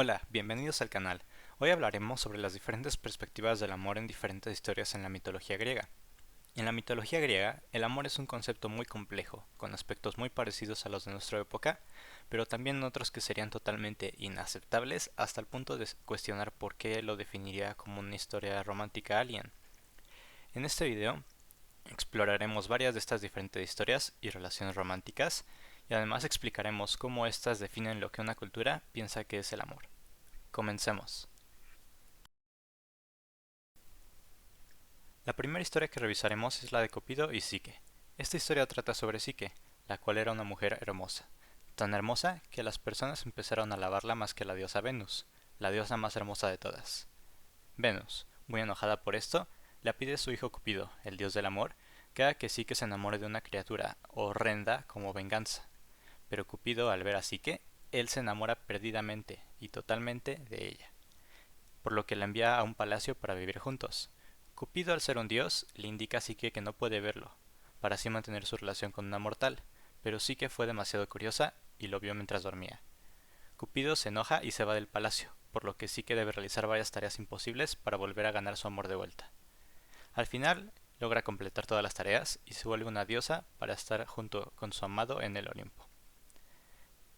Hola, bienvenidos al canal. Hoy hablaremos sobre las diferentes perspectivas del amor en diferentes historias en la mitología griega. En la mitología griega, el amor es un concepto muy complejo, con aspectos muy parecidos a los de nuestra época, pero también otros que serían totalmente inaceptables hasta el punto de cuestionar por qué lo definiría como una historia romántica alien. En este video, exploraremos varias de estas diferentes historias y relaciones románticas, y además explicaremos cómo éstas definen lo que una cultura piensa que es el amor. Comencemos. La primera historia que revisaremos es la de Cupido y Psique. Esta historia trata sobre Psique, la cual era una mujer hermosa, tan hermosa que las personas empezaron a alabarla más que la diosa Venus, la diosa más hermosa de todas. Venus, muy enojada por esto, le pide a su hijo Cupido, el dios del amor, que haga que Psique se enamore de una criatura horrenda como venganza. Pero Cupido, al ver a Psique, él se enamora perdidamente y totalmente de ella, por lo que la envía a un palacio para vivir juntos. Cupido, al ser un dios, le indica a Psique que no puede verlo, para así mantener su relación con una mortal, pero Psique fue demasiado curiosa y lo vio mientras dormía. Cupido se enoja y se va del palacio, por lo que Psique debe realizar varias tareas imposibles para volver a ganar su amor de vuelta. Al final, logra completar todas las tareas y se vuelve una diosa para estar junto con su amado en el Olimpo.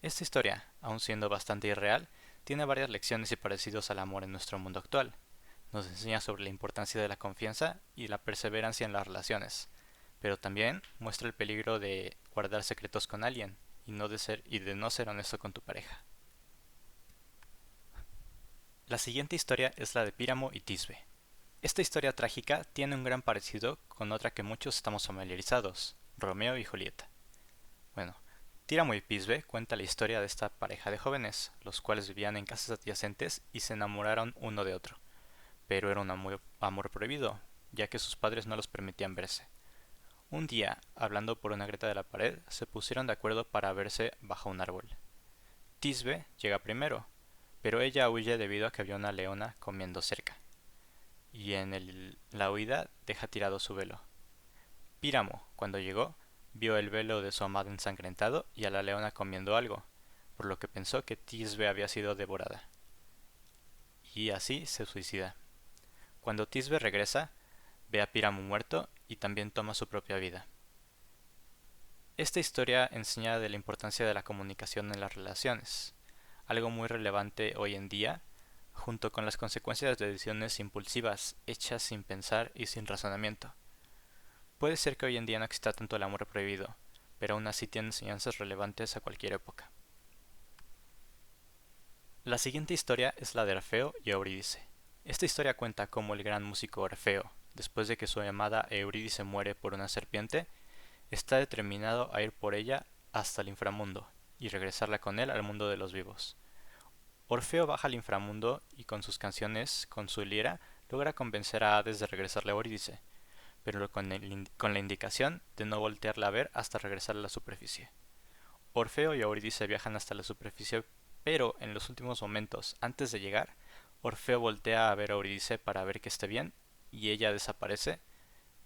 Esta historia, aun siendo bastante irreal, tiene varias lecciones y parecidos al amor en nuestro mundo actual. Nos enseña sobre la importancia de la confianza y la perseverancia en las relaciones, pero también muestra el peligro de guardar secretos con alguien y de no ser honesto con tu pareja. La siguiente historia es la de Píramo y Tisbe. Esta historia trágica tiene un gran parecido con otra que muchos estamos familiarizados, Romeo y Julieta. Bueno, Píramo y Tisbe cuenta la historia de esta pareja de jóvenes, los cuales vivían en casas adyacentes y se enamoraron uno de otro, pero era un amor prohibido, ya que sus padres no los permitían verse. Un día, hablando por una grieta de la pared, se pusieron de acuerdo para verse bajo un árbol. Tisbe llega primero, pero ella huye debido a que había una leona comiendo cerca, y la huida deja tirado su velo. Píramo, cuando llegó, vio el velo de su amado ensangrentado y a la leona comiendo algo, por lo que pensó que Tisbe había sido devorada, y así se suicida. Cuando Tisbe regresa, ve a Píramo muerto y también toma su propia vida. Esta historia enseña de la importancia de la comunicación en las relaciones, algo muy relevante hoy en día, junto con las consecuencias de decisiones impulsivas, hechas sin pensar y sin razonamiento. Puede ser que hoy en día no exista tanto el amor prohibido, pero aún así tiene enseñanzas relevantes a cualquier época. La siguiente historia es la de Orfeo y Eurídice. Esta historia cuenta cómo el gran músico Orfeo, después de que su amada Eurídice muere por una serpiente, está determinado a ir por ella hasta el inframundo y regresarla con él al mundo de los vivos. Orfeo baja al inframundo y con sus canciones, con su lira, logra convencer a Hades de regresarle a Eurídice, pero con la indicación de no voltearla a ver hasta regresar a la superficie. Orfeo y Eurídice viajan hasta la superficie, pero en los últimos momentos, antes de llegar, Orfeo voltea a ver a Eurídice para ver que esté bien, y ella desaparece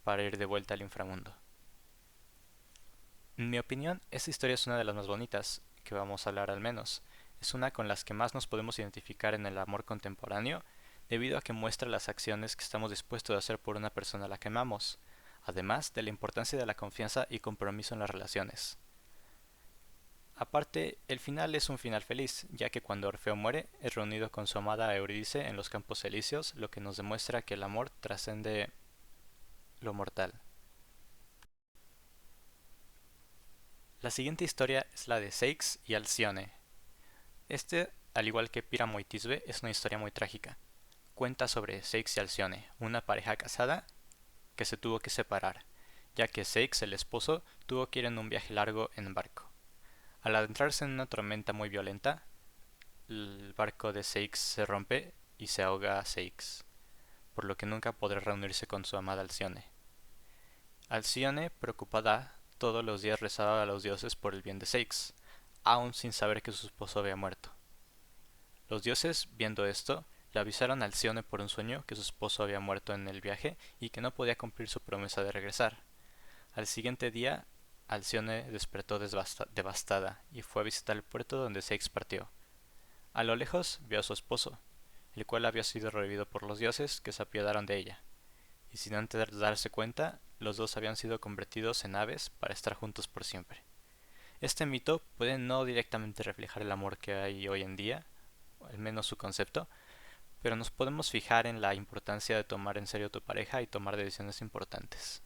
para ir de vuelta al inframundo. En mi opinión, esta historia es una de las más bonitas, que vamos a hablar al menos. Es una con las que más nos podemos identificar en el amor contemporáneo, debido a que muestra las acciones que estamos dispuestos a hacer por una persona a la que amamos, además de la importancia de la confianza y compromiso en las relaciones. Aparte, el final es un final feliz, ya que cuando Orfeo muere, es reunido con su amada Eurídice en los Campos Elíseos, lo que nos demuestra que el amor trasciende lo mortal. La siguiente historia es la de Ceyx y Alcione. Al igual que Píramo y Tisbe, es una historia muy trágica. Cuenta sobre Ceyx y Alcione, una pareja casada que se tuvo que separar, ya que Ceyx, el esposo, tuvo que ir en un viaje largo en barco. Al adentrarse en una tormenta muy violenta, el barco de Ceyx se rompe y se ahoga a Ceyx, por lo que nunca podrá reunirse con su amada Alcione. Alcione, preocupada, todos los días rezaba a los dioses por el bien de Ceyx, aun sin saber que su esposo había muerto. Los dioses, viendo esto, le avisaron a Alcione por un sueño que su esposo había muerto en el viaje y que no podía cumplir su promesa de regresar. Al siguiente día, Alcione despertó devastada y fue a visitar el puerto donde Ceyx partió. A lo lejos vio a su esposo, el cual había sido revivido por los dioses que se apiadaron de ella, y sin antes darse cuenta, los dos habían sido convertidos en aves para estar juntos por siempre. Este mito puede no directamente reflejar el amor que hay hoy en día, o al menos su concepto, pero nos podemos fijar en la importancia de tomar en serio a tu pareja y tomar decisiones importantes.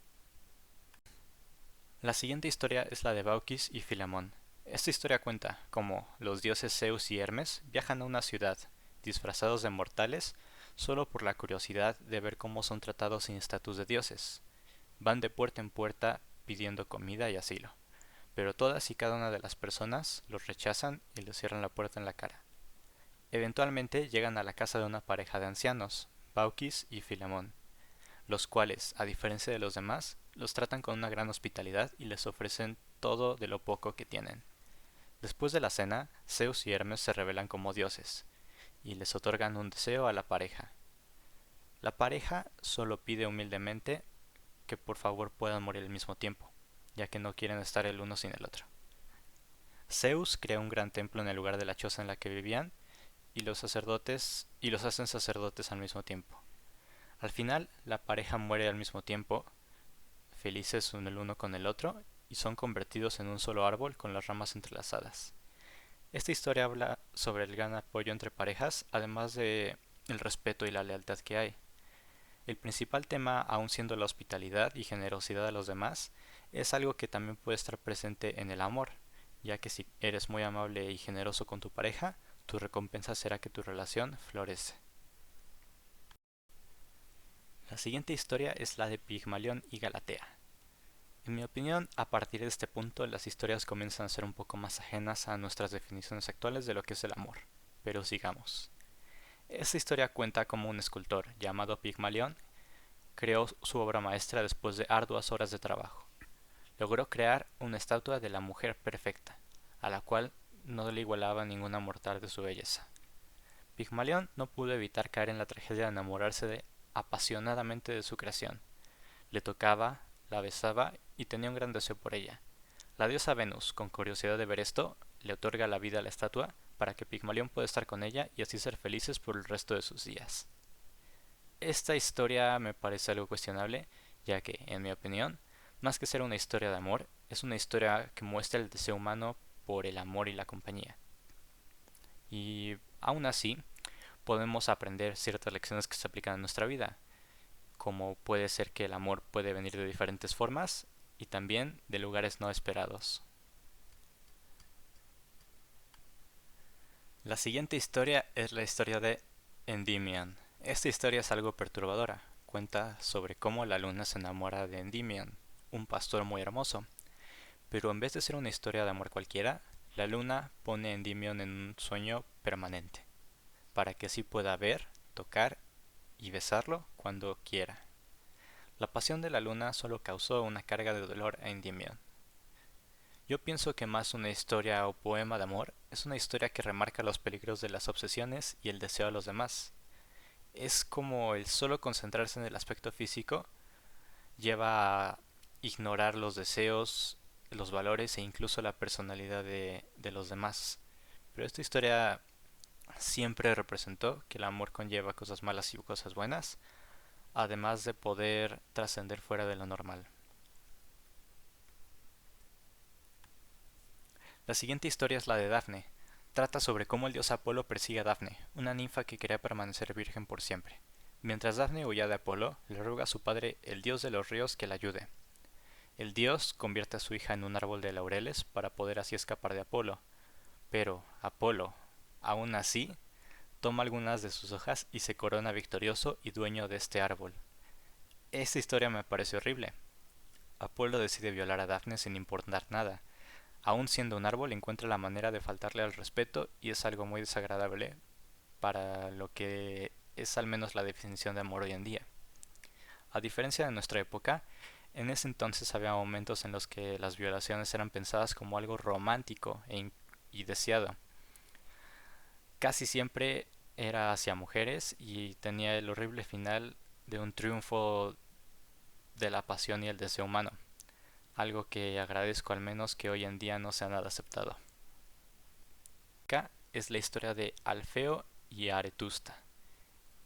La siguiente historia es la de Baucis y Filemón. Esta historia cuenta cómo los dioses Zeus y Hermes viajan a una ciudad, disfrazados de mortales, solo por la curiosidad de ver cómo son tratados sin estatus de dioses. Van de puerta en puerta pidiendo comida y asilo, pero todas y cada una de las personas los rechazan y les cierran la puerta en la cara. Eventualmente llegan a la casa de una pareja de ancianos, Baucis y Filemón, los cuales, a diferencia de los demás, los tratan con una gran hospitalidad y les ofrecen todo de lo poco que tienen. Después de la cena, Zeus y Hermes se revelan como dioses, y les otorgan un deseo a la pareja. La pareja solo pide humildemente que por favor puedan morir al mismo tiempo, ya que no quieren estar el uno sin el otro. Zeus crea un gran templo en el lugar de la choza en la que vivían, y los hacen sacerdotes al mismo tiempo. Al final, la pareja muere al mismo tiempo, felices el uno con el otro, y son convertidos en un solo árbol con las ramas entrelazadas. Esta historia habla sobre el gran apoyo entre parejas, además de el respeto y la lealtad que hay. El principal tema, aun siendo la hospitalidad y generosidad a los demás, es algo que también puede estar presente en el amor, ya que si eres muy amable y generoso con tu pareja, tu recompensa será que tu relación florece. La siguiente historia es la de Pigmalión y Galatea. En mi opinión, a partir de este punto, las historias comienzan a ser un poco más ajenas a nuestras definiciones actuales de lo que es el amor. Pero sigamos. Esta historia cuenta cómo un escultor llamado Pigmalión creó su obra maestra después de arduas horas de trabajo. Logró crear una estatua de la mujer perfecta, a la cual no le igualaba ninguna mortal de su belleza. Pigmalión no pudo evitar caer en la tragedia de enamorarse apasionadamente de su creación. Le tocaba, la besaba y tenía un gran deseo por ella. La diosa Venus, con curiosidad de ver esto, le otorga la vida a la estatua para que Pigmalión pueda estar con ella y así ser felices por el resto de sus días. Esta historia me parece algo cuestionable, ya que, en mi opinión, más que ser una historia de amor, es una historia que muestra el deseo humano por el amor y la compañía. Y aún así, podemos aprender ciertas lecciones que se aplican a nuestra vida, como puede ser que el amor puede venir de diferentes formas y también de lugares no esperados. La siguiente historia es la historia de Endymion. Esta historia es algo perturbadora. Cuenta sobre cómo la luna se enamora de Endymion, un pastor muy hermoso. Pero en vez de ser una historia de amor cualquiera, la luna pone a Endymion en un sueño permanente, para que así pueda ver, tocar y besarlo cuando quiera. La pasión de la luna solo causó una carga de dolor a Endymion. Yo pienso que más una historia o poema de amor es una historia que remarca los peligros de las obsesiones y el deseo a los demás. Es como el solo concentrarse en el aspecto físico lleva a ignorar los deseos, los valores e incluso la personalidad de los demás. Pero esta historia siempre representó que el amor conlleva cosas malas y cosas buenas, además de poder trascender fuera de lo normal. La siguiente historia es la de Dafne. Trata sobre cómo el dios Apolo persigue a Dafne, una ninfa que quería permanecer virgen por siempre. Mientras Dafne huía de Apolo, le ruega a su padre, el dios de los ríos, que la ayude. El dios convierte a su hija en un árbol de laureles para poder así escapar de Apolo. Pero Apolo, aún así, toma algunas de sus hojas y se corona victorioso y dueño de este árbol. Esta historia me parece horrible. Apolo decide violar a Dafne sin importar nada. Aún siendo un árbol, encuentra la manera de faltarle al respeto y es algo muy desagradable para lo que es al menos la definición de amor hoy en día. A diferencia de nuestra época, en ese entonces había momentos en los que las violaciones eran pensadas como algo romántico y deseado. Casi siempre era hacia mujeres y tenía el horrible final de un triunfo de la pasión y el deseo humano, algo que agradezco al menos que hoy en día no sea nada aceptado. es la historia de Alfeo y Aretusta.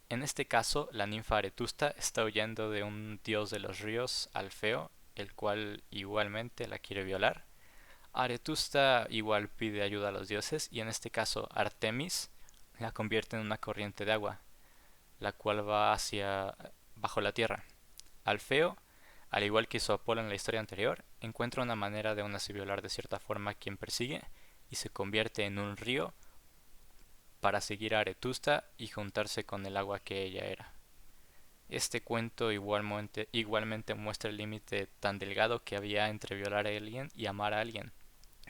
En este caso, la ninfa Aretusta está huyendo de un dios de los ríos, Alfeo, el cual igualmente la quiere violar. Aretusta igual pide ayuda a los dioses y en este caso Artemis la convierte en una corriente de agua, la cual va hacia bajo la tierra. Alfeo, al igual que hizo Apolo en la historia anterior, encuentra una manera de aún así violar de cierta forma a quien persigue y se convierte en un río para seguir a Aretusta y juntarse con el agua que ella era. Este cuento igualmente muestra el límite tan delgado que había entre violar a alguien y amar a alguien,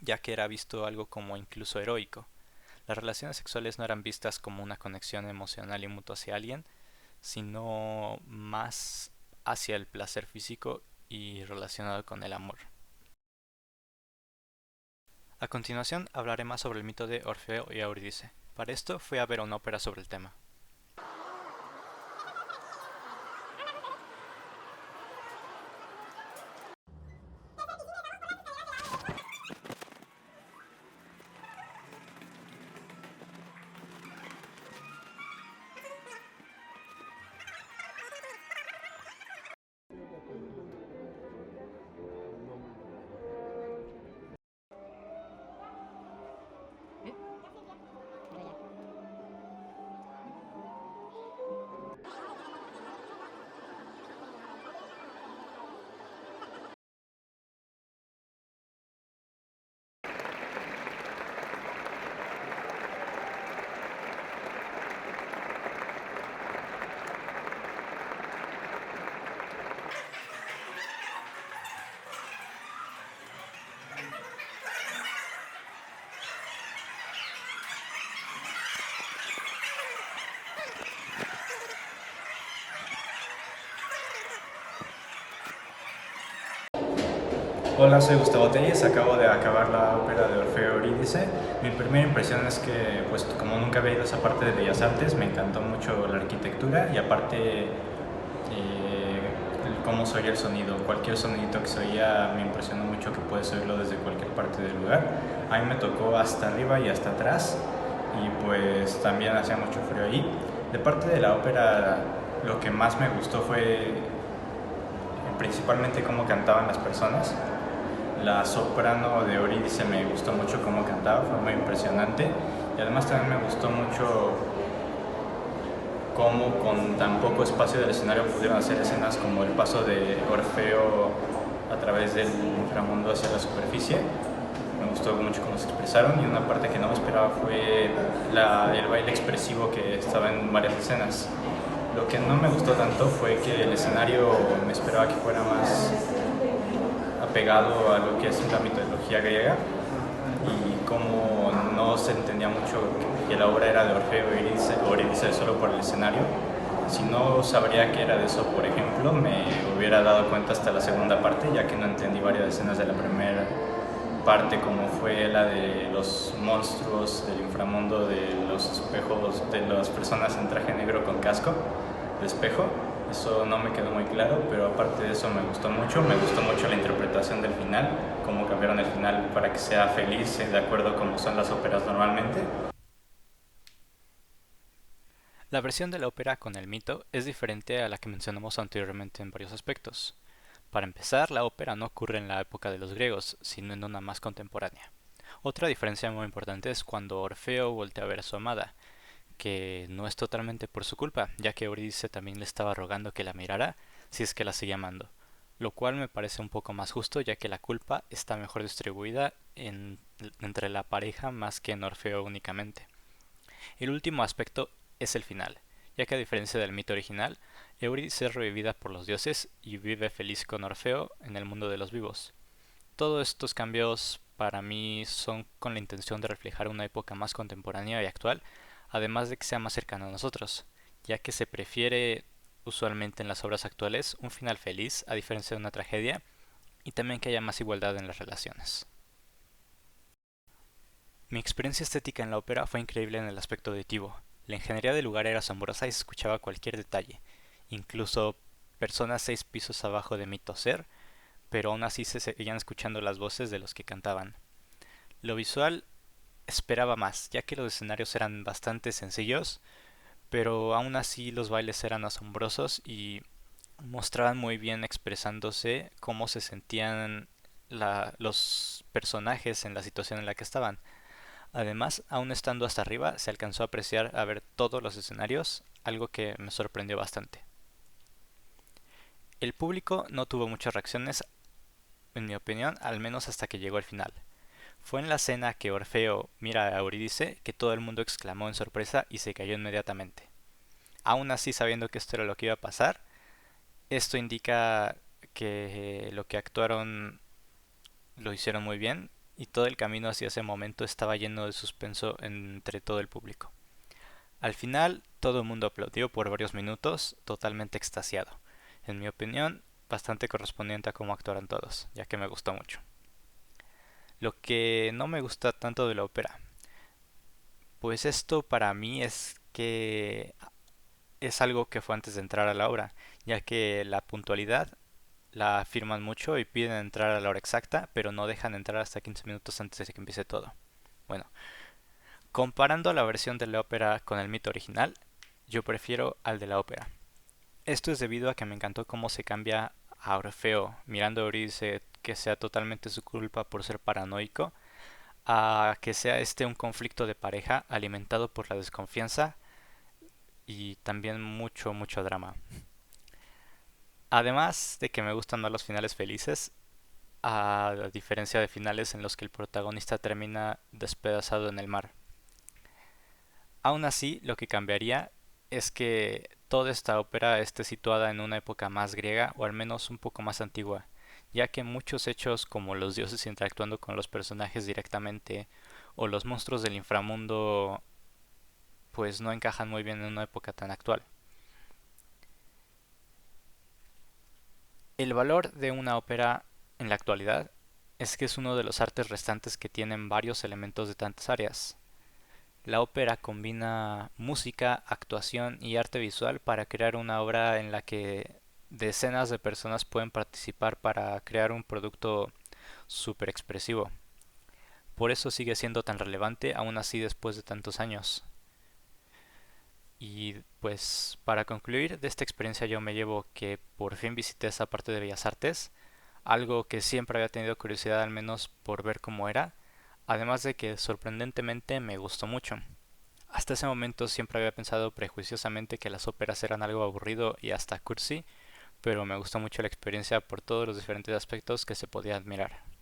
ya que era visto algo como incluso heroico. Las relaciones sexuales no eran vistas como una conexión emocional y mutua hacia alguien, sino más hacia el placer físico y relacionado con el amor. A continuación hablaré más sobre el mito de Orfeo y Eurídice. Para esto fui a ver una ópera sobre el tema. Hola, soy Gustavo Telles, acabo de acabar la ópera de Orfeo y Eurídice. Mi primera impresión es que, pues como nunca había ido a esa parte de Bellas Artes, me encantó mucho la arquitectura y aparte cómo se oía el sonido. Cualquier sonidito que se oía me impresionó mucho, que puedes oírlo desde cualquier parte del lugar. A mí me tocó hasta arriba y hasta atrás y pues también hacía mucho frío ahí. De parte de la ópera, lo que más me gustó fue principalmente cómo cantaban las personas. La soprano de Eurídice me gustó mucho cómo cantaba, fue muy impresionante. Y además también me gustó mucho cómo con tan poco espacio del escenario pudieron hacer escenas como el paso de Orfeo a través del inframundo hacia la superficie. Me gustó mucho cómo se expresaron y una parte que no me esperaba fue el baile expresivo que estaba en varias escenas. Lo que no me gustó tanto fue que el escenario me esperaba que fuera más apegado a lo que es la mitología griega y como no se entendía mucho que la obra era de Orfeo y Eurídice solo por el escenario. Si no sabría que era de eso, por ejemplo, me hubiera dado cuenta hasta la segunda parte, ya que no entendí varias escenas de la primera parte, como fue la de los monstruos del inframundo, de los espejos, de las personas en traje negro con casco de espejo. Eso no me quedó muy claro, pero aparte de eso me gustó mucho la interpretación del final, cómo cambiaron el final para que sea feliz, de acuerdo como son las óperas normalmente. La versión de la ópera con el mito es diferente a la que mencionamos anteriormente en varios aspectos. Para empezar, la ópera no ocurre en la época de los griegos, sino en una más contemporánea. Otra diferencia muy importante es cuando Orfeo voltea a ver a su amada, que no es totalmente por su culpa, ya que Eurídice también le estaba rogando que la mirara si es que la seguía amando, lo cual me parece un poco más justo, ya que la culpa está mejor distribuida entre la pareja más que en Orfeo únicamente. El último aspecto es el final, ya que a diferencia del mito original, Eurídice es revivida por los dioses y vive feliz con Orfeo en el mundo de los vivos. Todos estos cambios para mí son con la intención de reflejar una época más contemporánea y actual, además de que sea más cercano a nosotros, ya que se prefiere usualmente en las obras actuales un final feliz a diferencia de una tragedia y también que haya más igualdad en las relaciones. Mi experiencia estética en la ópera fue increíble en el aspecto auditivo. La ingeniería del lugar era asombrosa y se escuchaba cualquier detalle, incluso personas 6 pisos abajo de mí toser, pero aún así se seguían escuchando las voces de los que cantaban. Lo visual esperaba más, ya que los escenarios eran bastante sencillos, pero aún así los bailes eran asombrosos y mostraban muy bien expresándose cómo se sentían los personajes en la situación en la que estaban. Además, aún estando hasta arriba, se alcanzó a apreciar a ver todos los escenarios, algo que me sorprendió bastante. El público no tuvo muchas reacciones, en mi opinión, al menos hasta que llegó el final. Fue en la escena que Orfeo mira a Eurídice que todo el mundo exclamó en sorpresa y se cayó inmediatamente. Aún así, sabiendo que esto era lo que iba a pasar, esto indica que lo que actuaron lo hicieron muy bien y todo el camino hacia ese momento estaba lleno de suspenso entre todo el público. Al final, todo el mundo aplaudió por varios minutos, totalmente extasiado. En mi opinión, bastante correspondiente a cómo actuaron todos, ya que me gustó mucho. Lo que no me gusta tanto de la ópera, pues esto para mí es que es algo que fue antes de entrar a la obra, ya que la puntualidad la afirman mucho y piden entrar a la hora exacta, pero no dejan entrar hasta 15 minutos antes de que empiece todo. Bueno, comparando la versión de la ópera con el mito original, yo prefiero al de la ópera. Esto es debido a que me encantó cómo se cambia a Orfeo, mirando a Eurídice que sea totalmente su culpa por ser paranoico, a que sea este un conflicto de pareja alimentado por la desconfianza y también mucho, mucho drama. Además de que me gustan más los finales felices, a diferencia de finales en los que el protagonista termina despedazado en el mar. Aún así, lo que cambiaría es que toda esta ópera esté situada en una época más griega o al menos un poco más antigua, ya que muchos hechos como los dioses interactuando con los personajes directamente o los monstruos del inframundo pues no encajan muy bien en una época tan actual. El valor de una ópera en la actualidad es que es uno de los artes restantes que tienen varios elementos de tantas áreas. La ópera combina música, actuación y arte visual para crear una obra en la que decenas de personas pueden participar para crear un producto súper expresivo. Por eso sigue siendo tan relevante aún así después de tantos años. Y pues para concluir de esta experiencia yo me llevo que por fin visité esa parte de Bellas Artes, algo que siempre había tenido curiosidad al menos por ver cómo era, además de que sorprendentemente me gustó mucho. Hasta ese momento siempre había pensado prejuiciosamente que las óperas eran algo aburrido y hasta cursi, pero me gustó mucho la experiencia por todos los diferentes aspectos que se podía admirar.